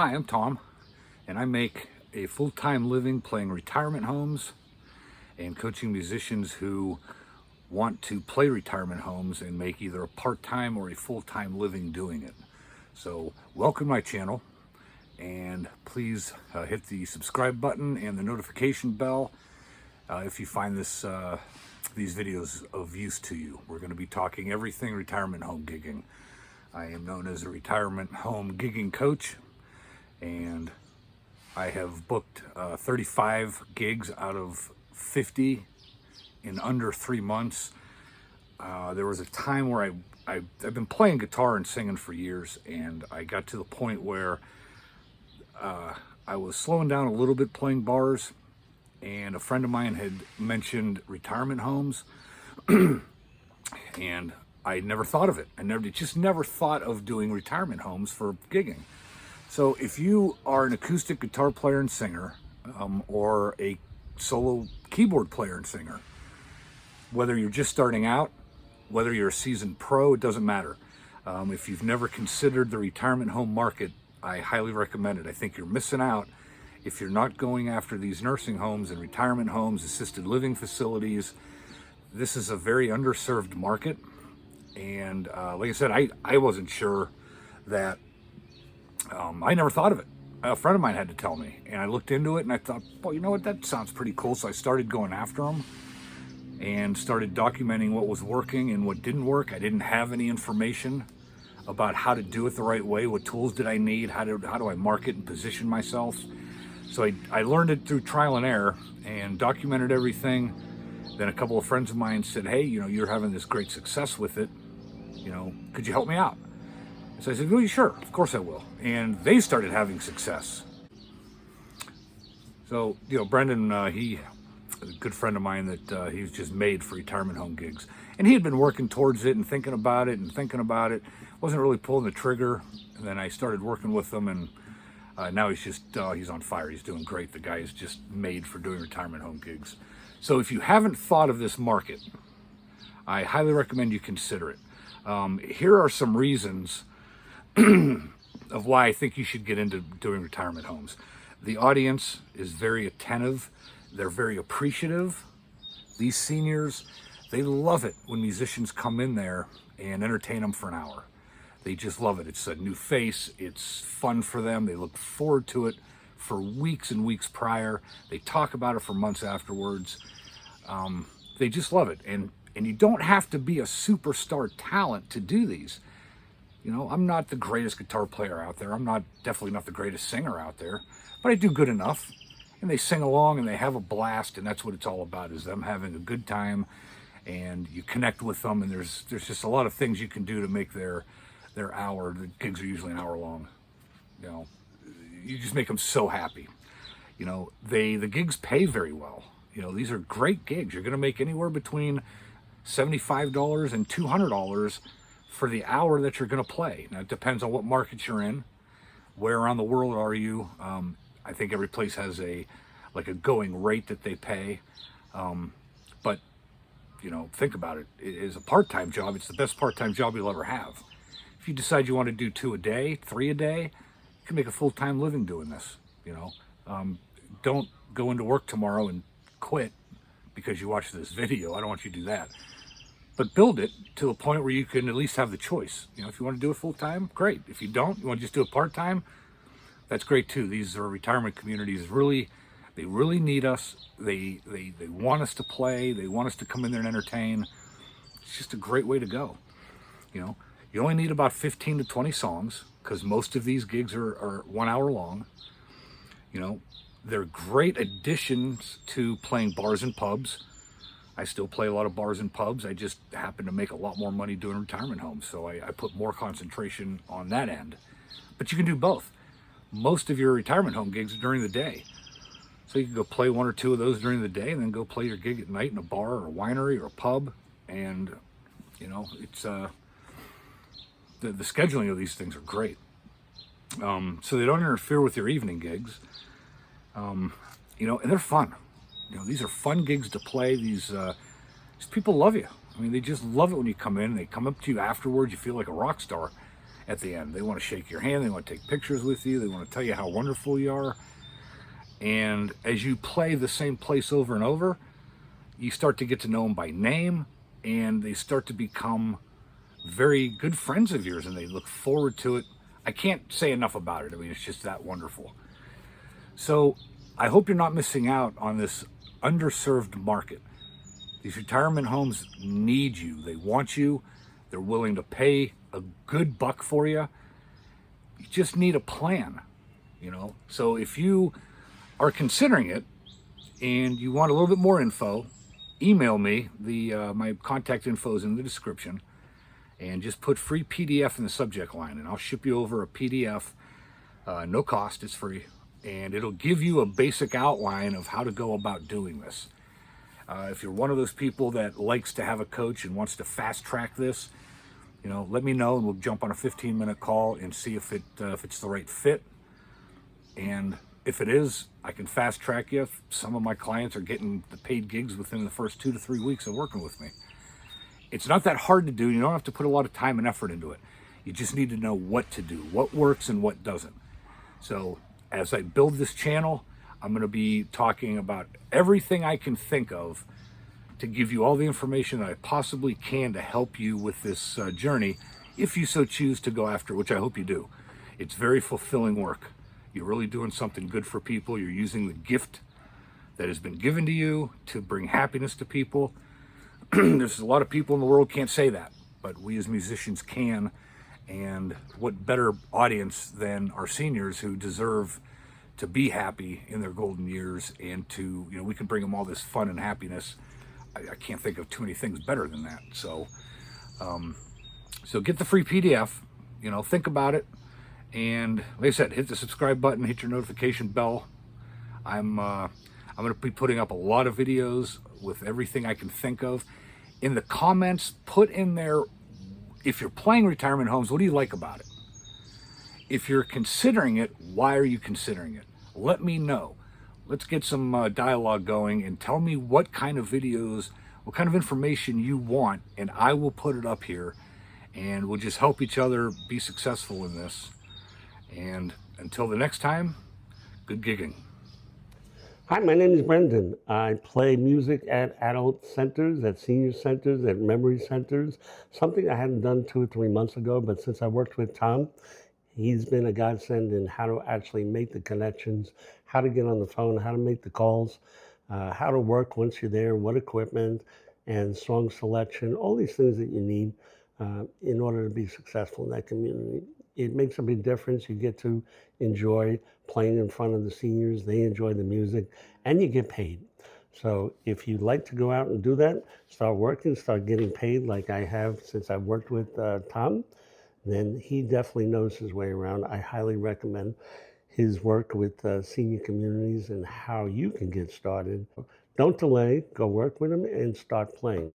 Hi, I'm Tom, and I make a full-time living playing retirement homes and coaching musicians who want to play retirement homes and make either a part-time or a full-time living doing it. So welcome to my channel, and please hit the subscribe button and the notification bell if you find these videos of use to you. We're going to be talking everything retirement home gigging. I am known as a retirement home gigging coach, and I have booked 35 gigs out of 50 in under 3 months. There was a time where I've been playing guitar and singing for years, and I got to the point where I was slowing down a little bit playing bars, and a friend of mine had mentioned retirement homes, and I never thought of it. I just never thought of doing retirement homes for gigging. So if you are an acoustic guitar player and singer, or a solo keyboard player and singer, whether you're just starting out, whether you're a seasoned pro, it doesn't matter. If you've never considered the retirement home market, I highly recommend it. I think you're missing out if you're not going after these nursing homes and retirement homes, assisted living facilities. This is a very underserved market. And like I said, I wasn't sure that, I never thought of it. A friend of mine had to tell me, and I looked into it and I thought, well, you know what, that sounds pretty cool. So I started going after them and started documenting what was working and what didn't work. I didn't have any information about how to do it the right way. What tools did I need? How do I market and position myself? So I learned it through trial and error and documented everything. Then a couple of friends of mine said, hey, you're having this great success with it. Could you help me out? So I said, well, sure, of course I will. And they started having success. So, Brendan, he, a good friend of mine that he was just made for retirement home gigs. And he had been working towards it and thinking about it. Wasn't really pulling the trigger. And then I started working with him, and now he's on fire. He's doing great. The guy is just made for doing retirement home gigs. So if you haven't thought of this market, I highly recommend you consider it. Here are some reasons of why I think you should get into doing retirement homes. The audience is very attentive. They're very appreciative. These seniors, they love it when musicians come in there and entertain them for an hour. They just love it. It's a new face. It's fun for them. They look forward to it for weeks and weeks prior. They talk about it for months afterwards. They just love it. And you don't have to be a superstar talent to do these. I'm not the greatest guitar player out there. I'm definitely not the greatest singer out there, but I do good enough. And they sing along and they have a blast, and that's what it's all about, is them having a good time, and you connect with them, and there's just a lot of things you can do to make their hour. The gigs are usually an hour long. You just make them so happy. The gigs pay very well. These are great gigs. You're going to make anywhere between $75 and $200 for the hour that you're going to play. Now, it depends on what market you're in. Where around the world are you? I think every place has a going rate that they pay. But think about it. It is a part-time job. It's the best part-time job you'll ever have. If you decide you want to do 2 a day, 3 a day, you can make a full-time living doing this. Don't go into work tomorrow and quit because you watched this video. I don't want you to do that. But build it to a point where you can at least have the choice. If you want to do it full-time, great. If you don't, you want to just do it part-time, that's great too. These are retirement communities. They really need us. They want us to play. They want us to come in there and entertain. It's just a great way to go. You only need about 15 to 20 songs, because most of these gigs are 1 hour long. They're great additions to playing bars and pubs. I still play a lot of bars and pubs. I just happen to make a lot more money doing retirement homes, so I put more concentration on that end. But you can do both. Most of your retirement home gigs are during the day. So you can go play 1 or 2 of those during the day and then go play your gig at night in a bar or a winery or a pub. And, it's the scheduling of these things are great. So they don't interfere with your evening gigs. And they're fun. These are fun gigs to play. These people love you. They just love it when you come in. They come up to you afterwards. You feel like a rock star. at the end. They want to shake your hand, they want to take pictures with you, they want to tell you how wonderful you are. And as you play the same place over and over, you start to get to know them by name, and they start to become very good friends of yours, and they look forward to it. I can't say enough about it. I mean, it's just that wonderful. So I hope you're not missing out on this underserved market. These retirement homes need you. They want you. They're willing to pay a good buck for you. You just need a plan, you know. So if you are considering it and you want a little bit more info, email me. My contact info is in the description, and just put free PDF in the subject line, and I'll ship you over a PDF. No cost, it's free, and it'll give you a basic outline of how to go about doing this. If you're one of those people that likes to have a coach and wants to fast track this, you know, let me know, and we'll jump on a 15-minute call and see if it's the right fit. And if it is, I can fast track you. Some of my clients are getting the paid gigs within the first 2 to 3 weeks of working with me. It's not that hard to do. You don't have to put a lot of time and effort into it. You just need to know what to do, what works and what doesn't. So as I build this channel, I'm going to be talking about everything I can think of to give you all the information that I possibly can to help you with this journey, if you so choose to go after it, which I hope you do. It's very fulfilling work. You're really doing something good for people. You're using the gift that has been given to you to bring happiness to people. There's a lot of people in the world can't say that, but we as musicians can. And what better audience than our seniors, who deserve to be happy in their golden years, and to, you know, we can bring them all this fun and happiness. I can't think of too many things better than that. So get the free PDF, you know, think about it. And like I said, hit the subscribe button, hit your notification bell. I'm going to be putting up a lot of videos with everything I can think of. In the comments, put in there, if you're playing retirement homes, what do you like about it? If you're considering it, why are you considering it? Let me know. Let's get some dialogue going, and tell me what kind of videos, what kind of information you want, and I will put it up here, and we'll just help each other be successful in this. And until the next time, good gigging. Hi, my name is Brendan. I play music at adult centers, at senior centers, at memory centers, something I hadn't done 2 or 3 months ago, but since I worked with Tom, he's been a godsend in how to actually make the connections, how to get on the phone, how to make the calls, how to work once you're there, what equipment, and song selection, all these things that you need in order to be successful in that community. It makes a big difference. You get to enjoy playing in front of the seniors. They enjoy the music, and you get paid. So if you'd like to go out and do that, start working, start getting paid like I have since I've worked with Tom, then he definitely knows his way around. I highly recommend his work with senior communities and how you can get started. Don't delay, go work with him and start playing.